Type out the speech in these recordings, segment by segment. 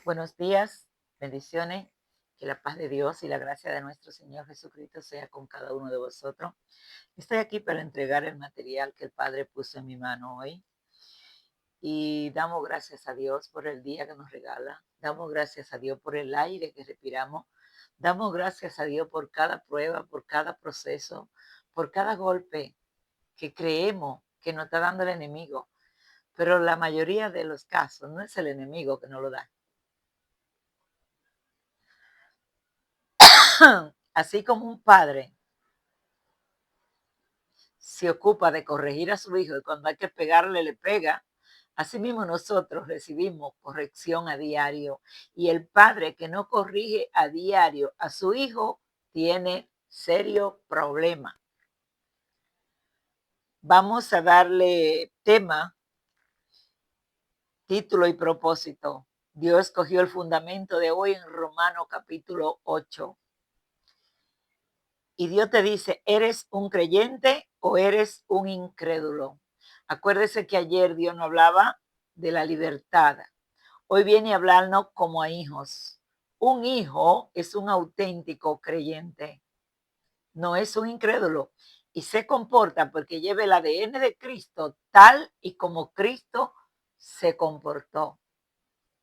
Buenos días, bendiciones, que la paz de Dios y la gracia de nuestro Señor Jesucristo sea con cada uno de vosotros. Estoy aquí para entregar el material que el Padre puso en mi mano hoy y damos gracias a Dios por el día que nos regala, damos gracias a Dios por el aire que respiramos, damos gracias a Dios por cada prueba, por cada proceso, por cada golpe que creemos que nos está dando el enemigo, pero la mayoría de los casos no es el enemigo que nos lo da. Así como un padre se ocupa de corregir a su hijo y cuando hay que pegarle, le pega, asimismo nosotros recibimos corrección a diario y el padre que no corrige a diario a su hijo tiene serio problema. Vamos a darle tema, título y propósito. Dios escogió el fundamento de hoy en Romanos capítulo 8. Y Dios te dice, ¿eres un creyente o eres un incrédulo? Acuérdese que ayer Dios nos hablaba de la libertad. Hoy viene a hablarnos como a hijos. Un hijo es un auténtico creyente, no es un incrédulo. Y se comporta porque lleva el ADN de Cristo tal y como Cristo se comportó.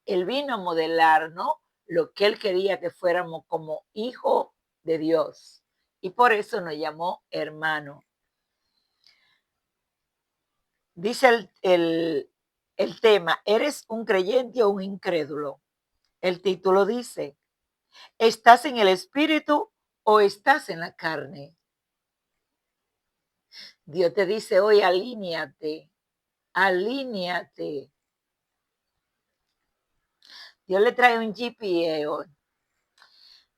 Él vino a modelarnos lo que él quería que fuéramos como hijo de Dios. Y por eso nos llamó hermano. Dice el tema, ¿eres un creyente o un incrédulo? El título dice, ¿estás en el espíritu o estás en la carne? Dios te dice hoy, alíñate, alíñate. Dios le trae un GPS hoy.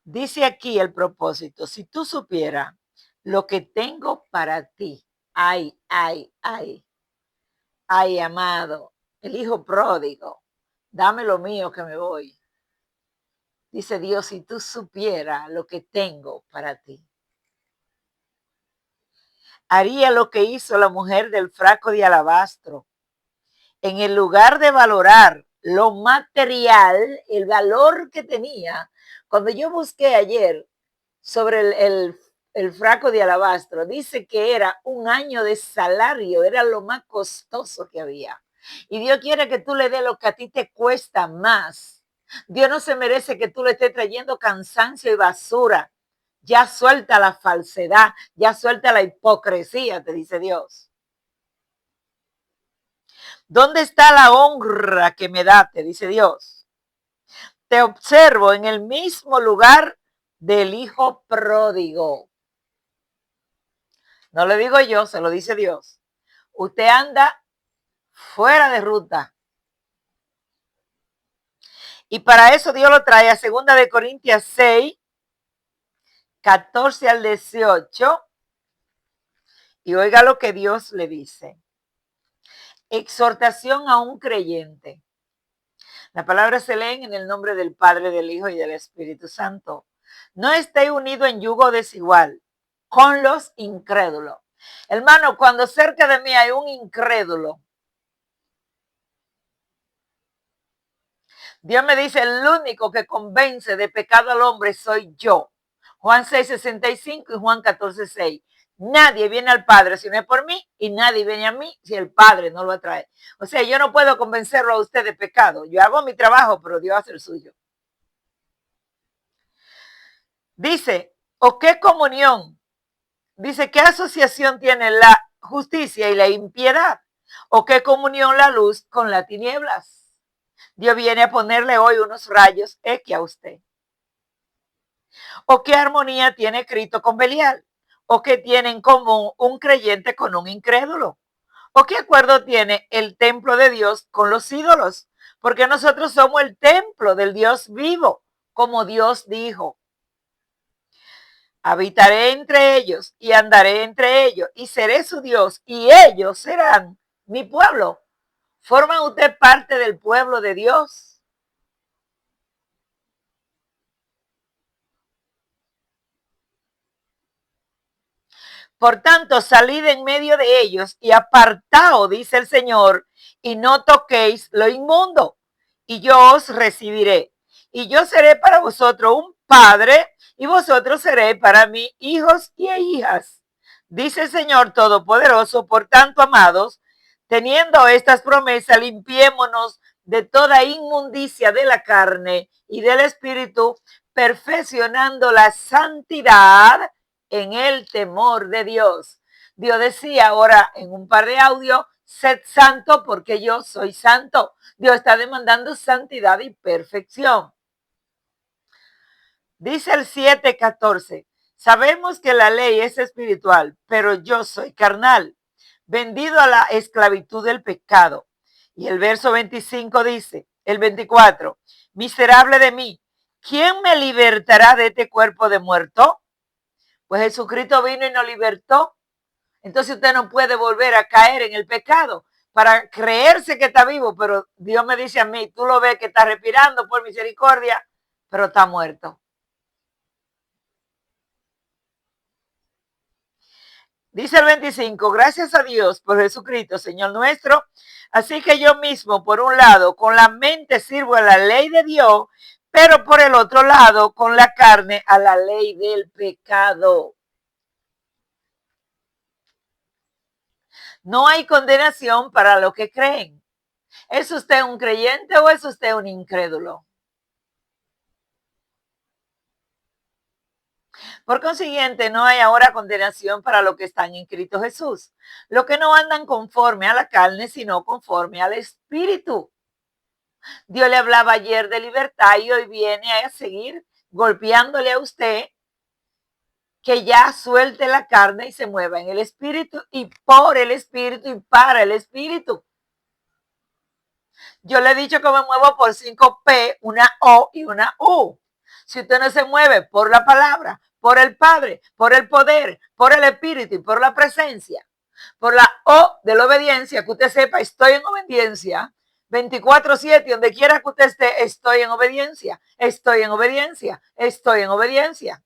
Dice aquí el propósito, si tú supieras lo que tengo para ti, ay, ay, ay, ay, amado, el hijo pródigo, dame lo mío que me voy. Dice Dios, si tú supieras lo que tengo para ti. Haría lo que hizo la mujer del frasco de alabastro. En el lugar de valorar lo material, el valor que tenía, cuando yo busqué ayer sobre el frasco de alabastro, dice que era un año de salario, era lo más costoso que había. Y Dios quiere que tú le des lo que a ti te cuesta más. Dios no se merece que tú le estés trayendo cansancio y basura. Ya suelta la falsedad, ya suelta la hipocresía, te dice Dios. ¿Dónde está la honra que me da? Te dice Dios. Te observo en el mismo lugar del hijo pródigo. No lo digo yo, se lo dice Dios. Usted anda fuera de ruta. Y para eso Dios lo trae a 2 de Corintios 6, 14 al 18. Y oiga lo que Dios le dice. Exhortación a un creyente. La palabra se lee en el nombre del Padre, del Hijo y del Espíritu Santo. No esté unido en yugo desigual con los incrédulos. Hermano, cuando cerca de mí hay un incrédulo, Dios me dice, el único que convence de pecado al hombre soy yo. Juan 6:65 y Juan 14:6. Nadie viene al Padre si no es por mí y nadie viene a mí si el Padre no lo atrae. O sea, yo no puedo convencerlo a usted de pecado. Yo hago mi trabajo, pero Dios hace el suyo. Dice, ¿o qué comunión? Dice, ¿qué asociación tiene la justicia y la impiedad? ¿O qué comunión la luz con las tinieblas? Dios viene a ponerle hoy unos rayos X a usted. ¿O qué armonía tiene Cristo con Belial? ¿O qué tiene en común un creyente con un incrédulo? ¿O qué acuerdo tiene el templo de Dios con los ídolos? Porque nosotros somos el templo del Dios vivo, como Dios dijo. Habitaré entre ellos y andaré entre ellos y seré su Dios y ellos serán mi pueblo. ¿Forman usted parte del pueblo de Dios? Por tanto, salid en medio de ellos y apartaos, dice el Señor, y no toquéis lo inmundo, y yo os recibiré. y yo seré para vosotros un padre, y vosotros seréis para mí hijos y hijas. Dice el Señor Todopoderoso, por tanto, amados, teniendo estas promesas, limpiémonos de toda inmundicia de la carne y del espíritu, perfeccionando la santidad en el temor de Dios. Dios decía ahora en un par de audios, sed santo porque yo soy santo. Dios está demandando santidad y perfección. Dice el 7:14, sabemos que la ley es espiritual, pero yo soy carnal, vendido a la esclavitud del pecado. Y el verso 25 dice, el 24, miserable de mí, ¿quién me libertará de este cuerpo de muerto? Pues Jesucristo vino y nos libertó. Entonces usted no puede volver a caer en el pecado para creerse que está vivo, pero Dios me dice a mí, tú lo ves que está respirando por misericordia, pero está muerto. Dice el 25, gracias a Dios por Jesucristo, Señor nuestro. Así que yo mismo, por un lado, con la mente sirvo a la ley de Dios, pero por el otro lado, con la carne, a la ley del pecado. No hay condenación para los que creen. ¿Es usted un creyente o es usted un incrédulo? Por consiguiente, no hay ahora condenación para los que están en Cristo Jesús, los que no andan conforme a la carne, sino conforme al Espíritu. Dios le hablaba ayer de libertad y hoy viene a seguir golpeándole a usted que ya suelte la carne y se mueva en el Espíritu y por el Espíritu y para el Espíritu. Yo le he dicho que me muevo por 5P, una O y una U. Si usted no se mueve por la palabra, por el Padre, por el poder, por el Espíritu y por la presencia, por la O de la obediencia, que usted sepa, estoy en obediencia, 24/7, donde quiera que usted esté, estoy en obediencia, estoy en obediencia, estoy en obediencia.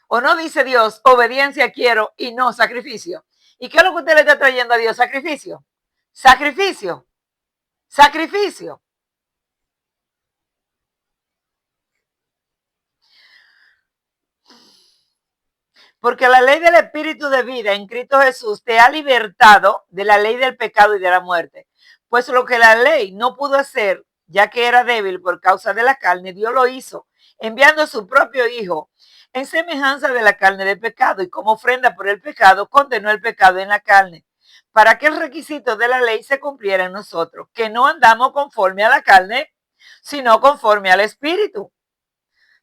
¿O no dice Dios, obediencia quiero y no sacrificio? ¿Y qué es lo que usted le está trayendo a Dios? Sacrificio, sacrificio, sacrificio. Porque la ley del Espíritu de vida en Cristo Jesús te ha libertado de la ley del pecado y de la muerte. Pues lo que la ley no pudo hacer, ya que era débil por causa de la carne, Dios lo hizo, enviando a su propio Hijo en semejanza de la carne de pecado, y como ofrenda por el pecado, condenó el pecado en la carne, para que el requisito de la ley se cumpliera en nosotros, que no andamos conforme a la carne, sino conforme al Espíritu.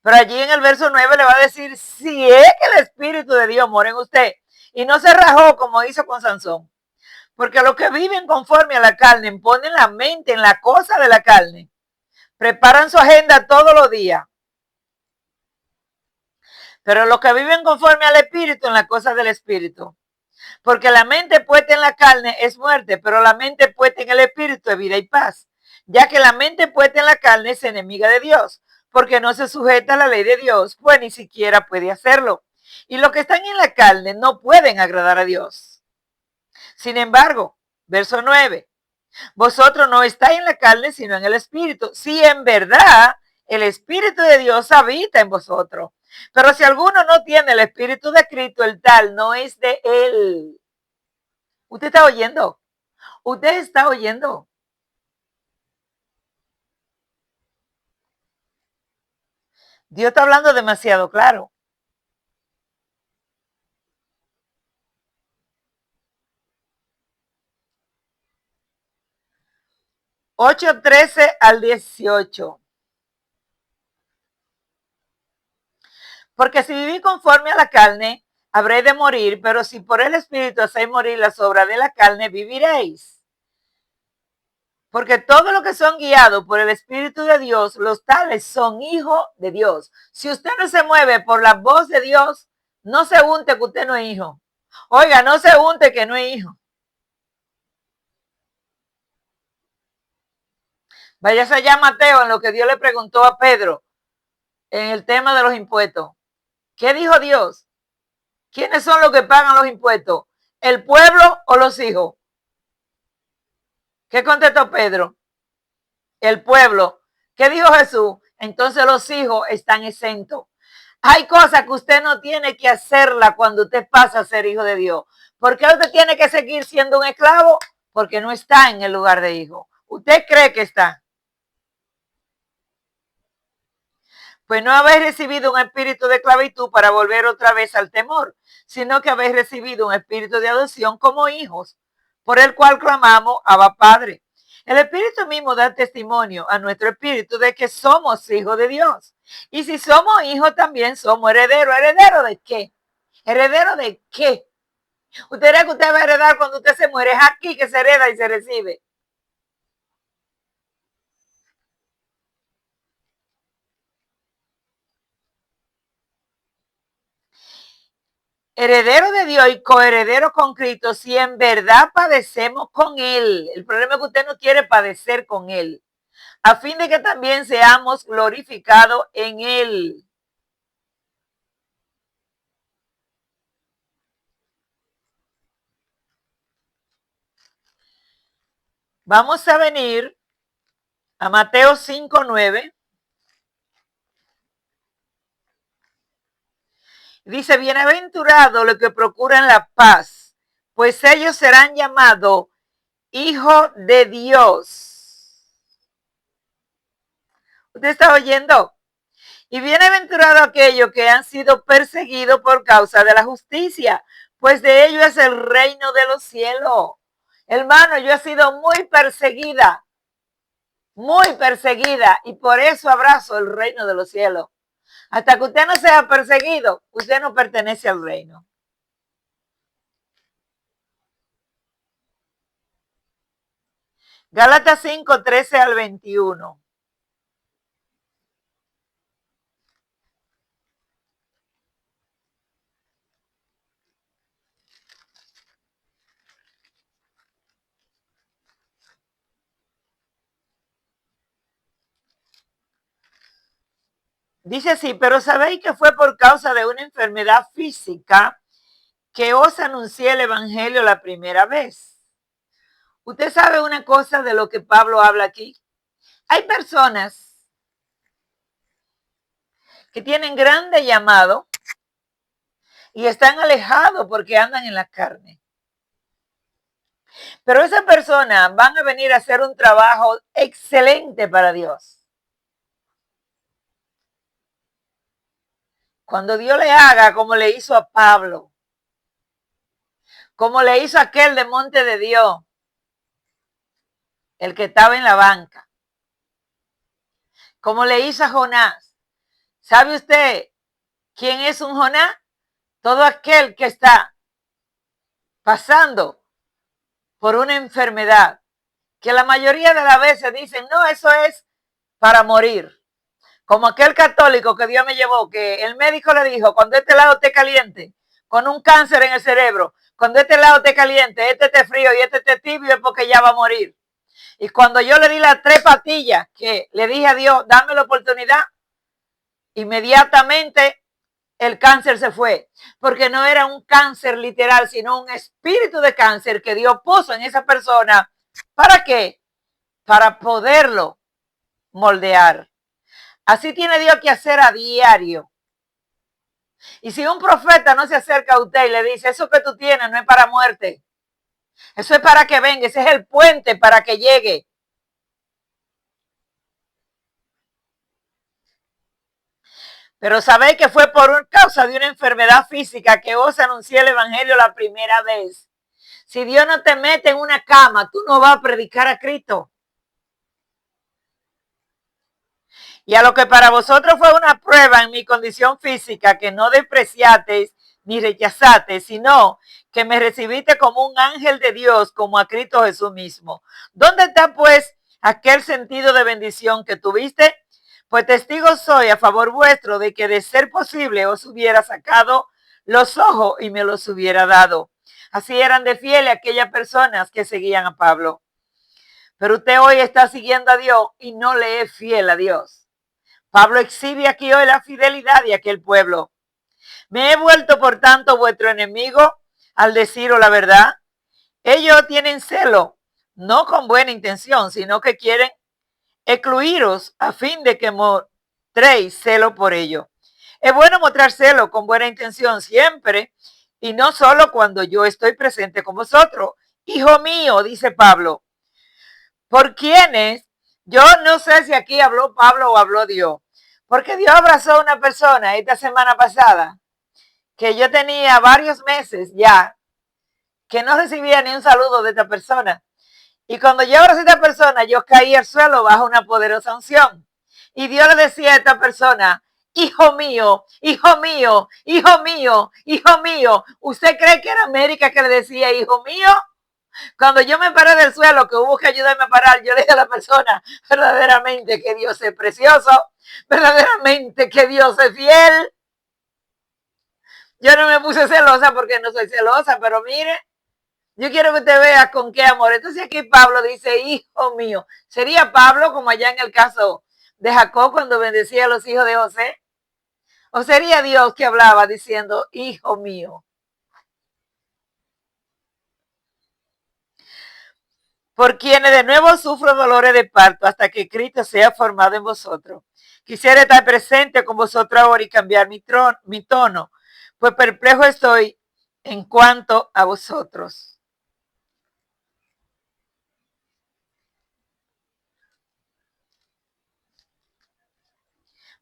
Pero allí en el verso 9 le va a decir, si es que el Espíritu de Dios mora en usted, y no se rajó como hizo con Sansón. Porque los que viven conforme a la carne ponen la mente en la cosa de la carne, preparan su agenda todos los días. Pero los que viven conforme al Espíritu, en la cosa del Espíritu. Porque la mente puesta en la carne es muerte, pero la mente puesta en el Espíritu es vida y paz. Ya que la mente puesta en la carne es enemiga de Dios, porque no se sujeta a la ley de Dios, pues ni siquiera puede hacerlo. Y los que están en la carne no pueden agradar a Dios. Sin embargo, verso 9, vosotros no estáis en la carne, sino en el Espíritu. Si en verdad el Espíritu de Dios habita en vosotros. Pero si alguno no tiene el Espíritu de Cristo, el tal no es de él. ¿Usted está oyendo? ¿Usted está oyendo? Dios está hablando demasiado claro. 8:13 al 18. Porque si viví conforme a la carne, habré de morir, pero si por el Espíritu hacéis morir las obras de la carne, viviréis. Porque todos los que son guiados por el Espíritu de Dios, los tales son hijos de Dios. Si usted no se mueve por la voz de Dios, no se unte que usted no es hijo. Oiga, no se unte que no es hijo. Váyase allá a Mateo en lo que Dios le preguntó a Pedro en el tema de los impuestos. ¿Qué dijo Dios? ¿Quiénes son los que pagan los impuestos? ¿El pueblo o los hijos? ¿Qué contestó Pedro? el pueblo. ¿Qué dijo Jesús? Entonces los hijos están exentos. Hay cosas que usted no tiene que hacerla cuando usted pasa a ser hijo de Dios. ¿Por qué usted tiene que seguir siendo un esclavo? Porque no está en el lugar de hijo. ¿Usted cree que está? Pues no habéis recibido un espíritu de esclavitud para volver otra vez al temor, sino que habéis recibido un espíritu de adopción como hijos, por el cual clamamos, Abba Padre. El espíritu mismo da testimonio a nuestro espíritu de que somos hijos de Dios. Y si somos hijos, también somos herederos. ¿Heredero de qué? ¿Heredero de qué? Usted cree que usted va a heredar cuando usted se muere. Es aquí que se hereda y se recibe. Heredero de Dios y coheredero con Cristo, si en verdad padecemos con Él. El problema es que usted no quiere padecer con Él, a fin de que también seamos glorificados en Él. Vamos a venir a Mateo 5:9. Dice, bienaventurado los que procuran la paz, pues ellos serán llamados hijos de Dios. ¿Usted está oyendo? Y bienaventurado aquellos que han sido perseguidos por causa de la justicia, pues de ellos es el reino de los cielos. Hermano, yo he sido muy perseguida, y por eso abrazo el reino de los cielos. Hasta que usted no sea perseguido, usted no pertenece al reino. Gálatas 5:13 al 21. Dice así, pero sabéis que fue por causa de una enfermedad física que os anuncié el evangelio la primera vez. Usted sabe una cosa de lo que Pablo habla aquí. Hay personas que tienen grande llamado y están alejados porque andan en la carne. Pero esas personas van a venir a hacer un trabajo excelente para Dios. Cuando Dios le haga como le hizo a Pablo, como le hizo a aquel de Monte de Dios, el que estaba en la banca, como le hizo a Jonás. ¿Sabe usted quién es un Jonás? Todo aquel que está pasando por una enfermedad, que la mayoría de las veces dicen, no, eso es para morir. Como aquel católico que Dios me llevó, que el médico le dijo, cuando este lado esté caliente, con un cáncer en el cerebro, cuando este lado esté caliente, este esté frío y este esté tibio, es porque ya va a morir. Y cuando yo le di las 3 pastillas, que le dije a Dios, dame la oportunidad, inmediatamente el cáncer se fue, porque no era un cáncer literal, sino un espíritu de cáncer que Dios puso en esa persona. ¿Para qué? Para poderlo moldear. Así tiene Dios que hacer a diario. Y si un profeta no se acerca a usted y le dice, eso que tú tienes no es para muerte, eso es para que venga, ese es el puente para que llegue. Pero sabéis que fue por causa de una enfermedad física que os anuncié el evangelio la primera vez. Si Dios no te mete en una cama, tú no vas a predicar a Cristo. Y a lo que para vosotros fue una prueba en mi condición física, que no despreciasteis ni rechazasteis, sino que me recibiste como un ángel de Dios, como a Cristo Jesús mismo. ¿Dónde está pues aquel sentido de bendición que tuviste? Pues testigo soy a favor vuestro de que de ser posible os hubiera sacado los ojos y me los hubiera dado. Así eran de fieles aquellas personas que seguían a Pablo. Pero usted hoy está siguiendo a Dios y no le es fiel a Dios. Pablo exhibe aquí hoy la fidelidad de aquel pueblo. Me he vuelto, por tanto, vuestro enemigo al deciros la verdad. Ellos tienen celo, no con buena intención, sino que quieren excluiros a fin de que mostréis celo por ello. Es bueno mostrar celo con buena intención siempre y no solo cuando yo estoy presente con vosotros. Hijo mío, dice Pablo, por quienes, yo no sé si aquí habló Pablo o habló Dios, porque Dios abrazó a una persona esta semana pasada que yo tenía varios meses ya que no recibía ni un saludo de esta persona. Y cuando yo abrazé a esta persona, yo caí al suelo bajo una poderosa unción. Y Dios le decía a esta persona, hijo mío, hijo mío, hijo mío, hijo mío. ¿Usted cree que era América que le decía hijo mío? Cuando yo me paré del suelo, que hubo que ayudarme a parar, yo le dije a la persona, verdaderamente que Dios es precioso, verdaderamente que Dios es fiel. Yo no me puse celosa porque no soy celosa, pero mire, yo quiero que usted vea con qué amor. Entonces aquí Pablo dice, hijo mío. ¿Sería Pablo como allá en el caso de Jacob cuando bendecía a los hijos de José? ¿O sería Dios que hablaba diciendo, hijo mío? Por quienes de nuevo sufro dolores de parto hasta que Cristo sea formado en vosotros. Quisiera estar presente con vosotros ahora y cambiar mi tono, pues perplejo estoy en cuanto a vosotros.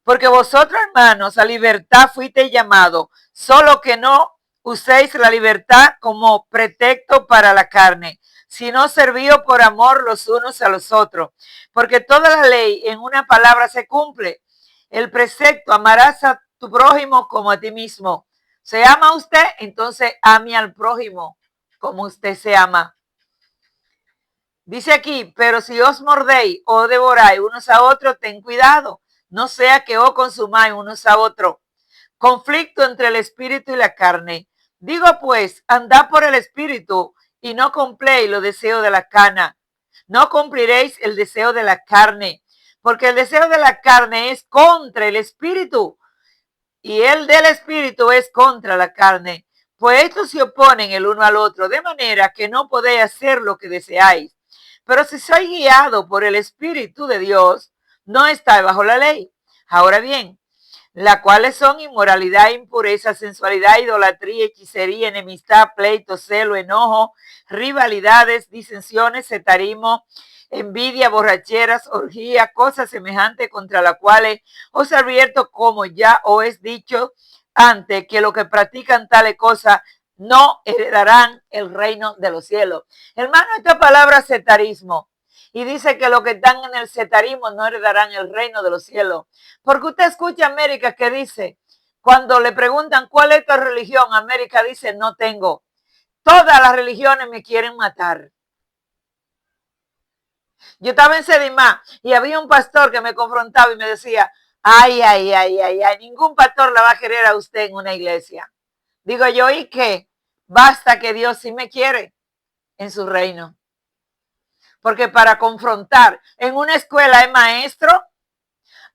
Porque vosotros, hermanos, a libertad fuisteis llamados, solo que no uséis la libertad como pretexto para la carne, sino servíos por amor los unos a los otros. Porque toda la ley en una palabra se cumple. El precepto, amarás a tu prójimo como a ti mismo. ¿Se ama a usted? Entonces ame al prójimo como usted se ama. Dice aquí, pero si os mordéis o devoráis unos a otros, ten cuidado, no sea que os consumáis unos a otros. Conflicto entre el espíritu y la carne. Digo pues, andad por el espíritu y no cumpléis los deseos de la carne. No cumpliréis el deseo de la carne, porque el deseo de la carne es contra el espíritu y el del espíritu es contra la carne. Pues estos se oponen el uno al otro, de manera que no podéis hacer lo que deseáis. Pero si sois guiado por el Espíritu de Dios, no estáis bajo la ley. Ahora bien, las cuales son inmoralidad, impureza, sensualidad, idolatría, hechicería, enemistad, pleito, celo, enojo, rivalidades, disensiones, setarismo, envidia, borracheras, orgía, cosas semejantes contra las cuales os advierto, como ya os he dicho antes, que los que practican tales cosas no heredarán el reino de los cielos. Hermano, esta palabra setarismo, y dice que los que están en el setarismo no heredarán el reino de los cielos. Porque usted escucha a América que dice, cuando le preguntan cuál es tu religión, América dice, no tengo. Todas las religiones me quieren matar. Yo estaba en Sedimá y había un pastor que me confrontaba y me decía, ay, ay, ay, ay, ay, ningún pastor la va a querer a usted en una iglesia. Digo yo, ¿y qué? Basta que Dios sí me quiere en su reino. Porque para confrontar, en una escuela hay maestro,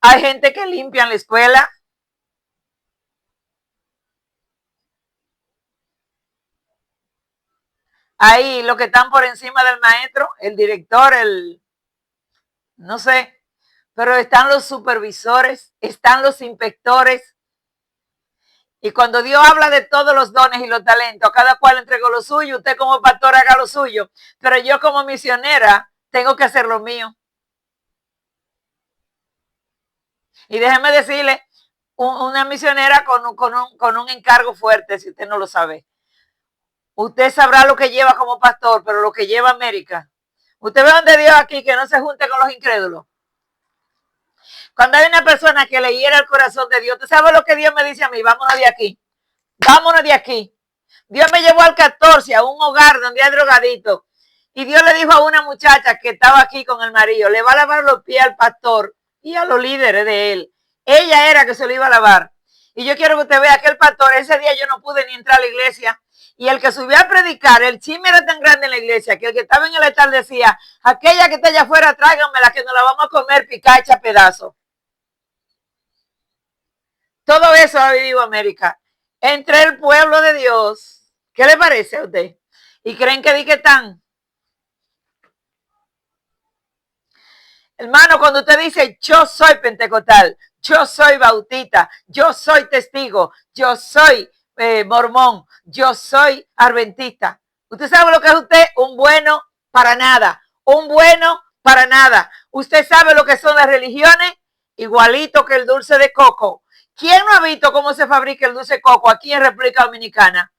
hay gente que limpia la escuela. Hay los que están por encima del maestro, el director, no sé, pero están los supervisores, están los inspectores. Y cuando Dios habla de todos los dones y los talentos, cada cual entregó lo suyo, usted como pastor haga lo suyo, pero yo como misionera tengo que hacer lo mío. Y déjeme decirle, una misionera con un encargo fuerte, si usted no lo sabe. Usted sabrá lo que lleva como pastor, pero lo que lleva América. Usted ve donde Dios aquí que no se junte con los incrédulos. Cuando hay una persona que le hiera el corazón de Dios, ¿usted sabe lo que Dios me dice a mí? Vámonos de aquí. Vámonos de aquí. Dios me llevó al 14 a un hogar donde hay drogaditos. Y Dios le dijo a una muchacha que estaba aquí con el marido, le va a lavar los pies al pastor y a los líderes de él. Ella era que se lo iba a lavar. Y yo quiero que usted vea que el pastor, ese día yo no pude ni entrar a la iglesia. Y el que subió a predicar, el chisme era tan grande en la iglesia que el que estaba en el altar decía, aquella que está allá afuera, tráiganmela que nos la vamos a comer picada hecha pedazos. Todo eso ha vivido América. Entre el pueblo de Dios. ¿Qué le parece a usted? ¿Y creen que di que están? Hermano, cuando usted dice yo soy pentecostal, yo soy bautista, yo soy testigo, yo soy mormón, yo soy adventista. ¿Usted sabe lo que es usted? Un bueno para nada, un bueno para nada. ¿Usted sabe lo que son las religiones? Igualito que el dulce de coco. ¿Quién no ha visto cómo se fabrica el dulce de coco aquí en República Dominicana?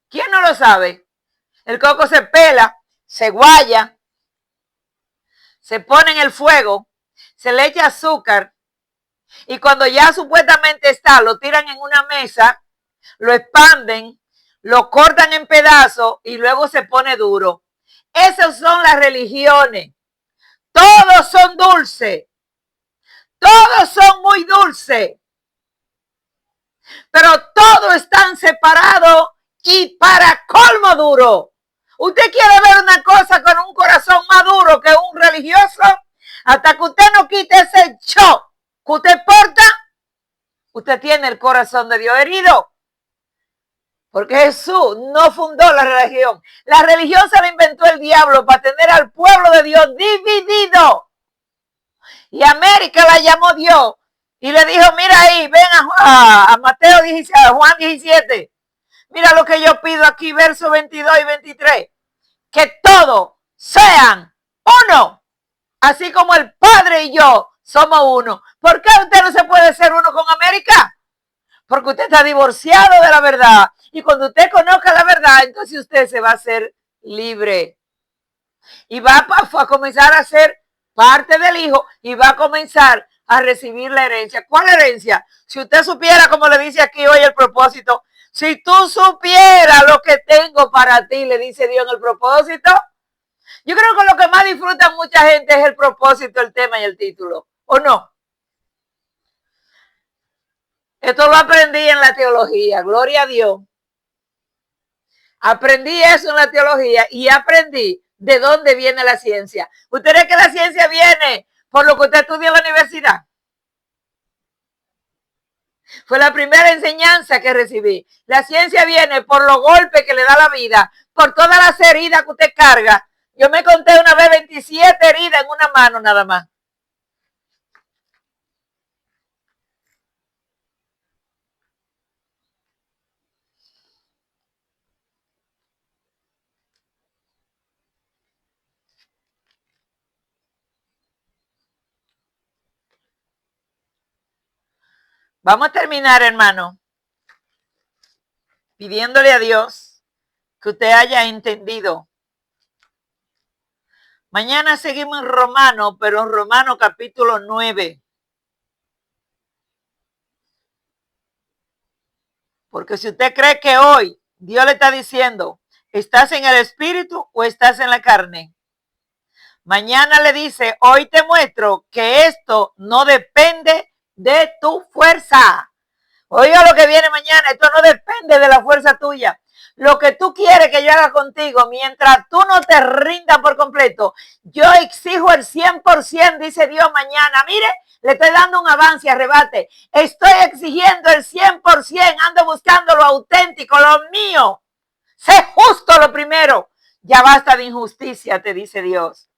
¿Quién no lo sabe? El coco se pela, se guaya, se pone en el fuego, se le echa azúcar y cuando ya supuestamente está, lo tiran en una mesa, lo expanden, lo cortan en pedazos y luego se pone duro. Esas son las religiones. Todos son dulces. Todos son muy dulces. Pero todos están separados y para colmo duro. ¿Usted quiere ver una cosa con un corazón más duro que un religioso? Hasta que usted no quite ese show que usted porta, usted tiene el corazón de Dios herido. Porque Jesús no fundó la religión. La religión se la inventó el diablo para tener al pueblo de Dios dividido. Y América la llamó Dios. Y le dijo, mira ahí, ven a Mateo 17, a Juan 17. Mira lo que yo pido aquí, versos 22 y 23. Que todos sean uno. Así como el Padre y yo somos uno. ¿Por qué usted no se puede ser uno con América? Porque usted está divorciado de la verdad. Y cuando usted conozca la verdad, entonces usted se va a hacer libre. Y va a comenzar a ser parte del Hijo y va a comenzar a recibir la herencia. ¿Cuál herencia? Si usted supiera, como le dice aquí hoy el propósito, si tú supieras lo que tengo para ti, le dice Dios en el propósito. Yo creo que lo que más disfruta mucha gente es el propósito, el tema y el título. ¿O no? Esto lo aprendí en la teología, gloria a Dios. Aprendí eso en la teología y aprendí de dónde viene la ciencia. ¿Usted cree que la ciencia viene por lo que usted estudia en la universidad? Fue la primera enseñanza que recibí. La ciencia viene por los golpes que le da la vida, por todas las heridas que usted carga. Yo me conté una vez 27 heridas en una mano nada más. Vamos a terminar, hermano, pidiéndole a Dios que usted haya entendido. Mañana seguimos en Romano, pero en Romano capítulo 9. Porque si usted cree que hoy Dios le está diciendo, ¿estás en el espíritu o estás en la carne? Mañana le dice, hoy te muestro que esto no depende de tu fuerza. Oiga lo que viene mañana, esto no depende de la fuerza tuya. Lo que tú quieres que yo haga contigo, mientras tú no te rindas por completo, yo exijo el 100%, dice Dios mañana. Mire, le estoy dando un avance, arrebate. Estoy exigiendo el 100%, ando buscando lo auténtico, lo mío. Sé justo lo primero. Ya basta de injusticia, te dice Dios.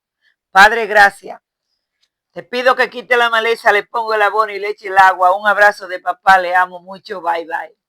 Padre, gracias. Te pido que quite la maleza, le pongo el abono y le eche el agua. Un abrazo de papá, le amo mucho. Bye, bye.